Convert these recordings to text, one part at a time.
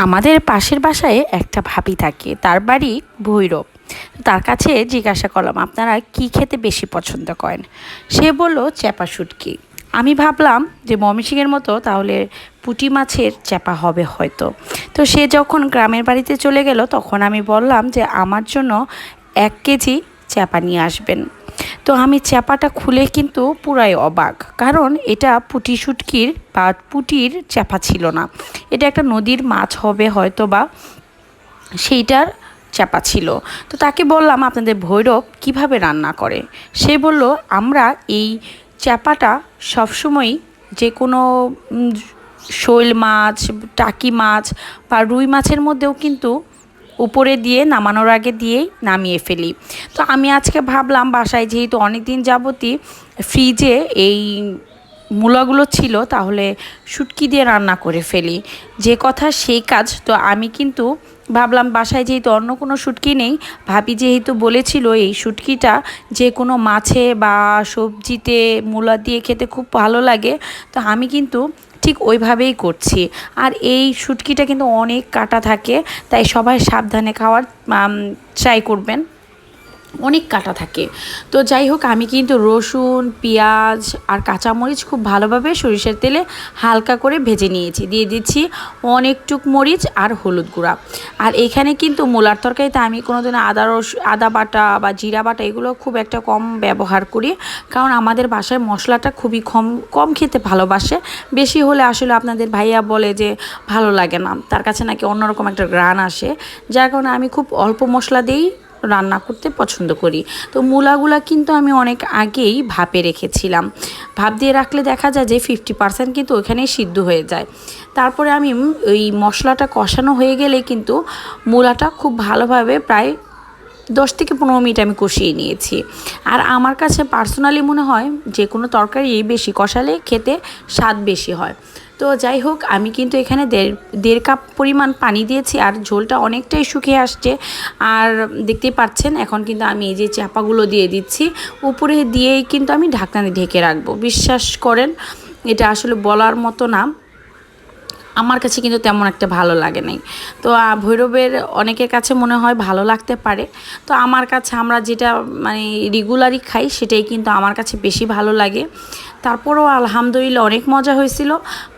আমাদের পাশের বাসায় একটা ভাবি থাকে, তার বাড়ি ভৈরব। তার কাছে জিজ্ঞাসা করলাম, আপনারা কি খেতে বেশি পছন্দ করেন? সে বলল চ্যাপা শুটকি। আমি ভাবলাম যে ময়মনসিংহের মতো তাহলে পুঁটি মাছের চ্যাপা হবে হয়তো। তো সে যখন গ্রামের বাড়িতে চলে গেল তখন আমি বললাম যে আমার জন্য 1 কেজি চ্যাপা নিয়ে আসবেন। তো আমি চ্যাপাটা খুলে কিন্তু পুরাই অবাক, কারণ এটা পুঁটি শুটকির বা পুঁটির চ্যাপা ছিল না। এটা একটা নদীর মাছ হবে হয়তো বা, সেইটার চ্যাপা ছিল। তো তাকে বললাম আপনাদের ভৈরব কিভাবে রান্না করে। সে বলল আমরা এই চ্যাপাটা সবসময়ই যে কোনো শৈল মাছ, টাকি মাছ বা রুই মাছের মধ্যেও কিন্তু উপরে দিয়ে নামানোর আগে দিয়েই নামিয়ে ফেলি। তো আমি আজকে ভাবলাম বাসায় যেহেতু অনেক দিন যাবতই ফ্রিজে এই মূলাগুলো ছিল, তাহলে শুটকি দিয়ে রান্না করে ফেলি। যে কথা সেই কাজ। তো আমি কিন্তু ভাবলাম বাসায় যেহেতু অন্য কোনো শুটকি নেই, ভাবি যেহেতু বলেছিল এই শুটকিটা যে কোনো মাছে বা সবজিতে মূলা দিয়ে খেতে খুব ভালো লাগে, তো আমি কিন্তু ঠিক ওইভাবেই করছি। আর এই শুটকিটা কিন্তু অনেক কাটা থাকে, তাই সবাই সাবধানে খাওয়ার ট্রাই করবেন, অনেক কাটা থাকে। তো যাই হোক, আমি কিন্তু রসুন, পেঁয়াজ আর কাঁচামরিচ খুব ভালোভাবে সরিষার তেলে হালকা করে ভেজে নিয়েছি। দিয়ে দিচ্ছি অনেকটুক মরিচ আর হলুদ গুঁড়া। আর এখানে কিন্তু মূলার তরকারিতে আমি কোনোদিনও আদা বাটা বা জিরা বাটা এগুলো খুব একটা কম ব্যবহার করি, কারণ আমাদের বাসায় মশলাটা খুবই কম কম খেতে ভালোবাসে। বেশি হলে আসলে আপনাদের ভাইয়া বলে যে ভালো লাগে না, তার কাছে নাকি অন্যরকম একটা ঘ্রাণ আসে, যার কারণে আমি খুব অল্প মশলা দিয়েই রান্না করতে পছন্দ করি। তো মূলাগুলা কিন্তু আমি অনেক আগেই ভাপে রেখেছিলাম। ভাপ দিয়ে রাখলে দেখা যায় যে 50% কিন্তু ওইখানেই সিদ্ধ হয়ে যায়। তারপরে আমি ওই মশলাটা কষানো হয়ে গেলে কিন্তু মূলাটা খুব ভালোভাবে প্রায় 10 থেকে 15 মিনিট আমি কষিয়ে নিয়েছি। আর আমার কাছে পার্সোনালি মনে হয় যে কোনো তরকারি বেশি কষালে খেতে স্বাদ বেশি হয়। তো যাই হোক, আমি কিন্তু এখানে দেড় কাপ পরিমাণ পানি দিয়েছি, আর ঝোলটা অনেকটাই শুকিয়ে আসছে। আর দেখতেই পাচ্ছেন এখন কিন্তু আমি এই যে চাপাগুলো দিয়ে দিচ্ছি, উপরে দিয়েই কিন্তু আমি ঢাকনা দিয়ে ঢেকে রাখবো। বিশ্বাস করেন, এটা আসলে বলার মতো না, আমার কাছে কিন্তু তেমন একটা ভালো লাগে নাই। তো ভৈরবের অনেকের কাছে মনে হয় ভালো লাগতে পারে। তো আমার কাছে, আমরা যেটা মানে রেগুলারই খাই, সেটাই কিন্তু আমার কাছে বেশি ভালো লাগে। তারপরও আলহামদুলিল্লাহ অনেক মজা হয়েছিল।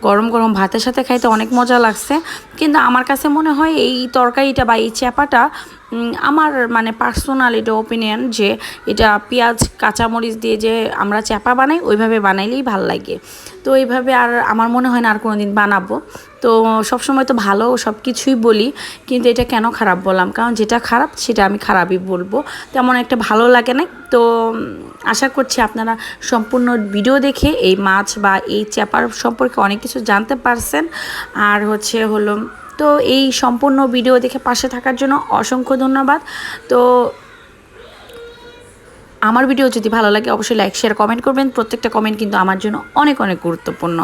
গরম গরম ভাতের সাথে খাইতে অনেক মজা লাগছে। কিন্তু আমার কাছে মনে হয় এই তরকারিটা বা এই চ্যাপাটা, আমার মানে পার্সোনাল এটা ওপিনিয়ন, যে এটা পেঁয়াজ কাঁচামরিচ দিয়ে যে আমরা চ্যাপা বানাই ওইভাবে বানাইলেই ভাল লাগে। তো এইভাবে আর আমার মনে হয় না আর কোনো দিন বানাবো। তো সবসময় তো ভালো সব কিছুই বলি, কিন্তু এটা কেন খারাপ বললাম, কারণ যেটা খারাপ সেটা আমি খারাপই বলবো, তেমন একটা ভালো লাগে না। তো আশা করছি আপনারা সম্পূর্ণ ভিডিও দেখে এই মাছ বা এই চ্যাপার সম্পর্কে অনেক কিছু জানতে পারছেন। আর হলো তো এই সম্পূর্ণ ভিডিও দেখে পাশে থাকার জন্য অসংখ্য ধন্যবাদ। তো আমার ভিডিও যদি ভালো লাগে অবশ্যই লাইক, শেয়ার, কমেন্ট করবেন। প্রত্যেকটা কমেন্ট কিন্তু আমার জন্য অনেক অনেক গুরুত্বপূর্ণ।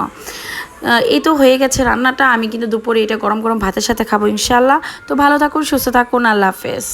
এই তো হয়ে গেছে রান্নাটা। আমি কিন্তু দুপুরে এটা গরম গরম ভাতের সাথে খাবো ইনশাল্লাহ। তো ভালো থাকুন, সুস্থ থাকুন, আল্লাহ হাফেজ।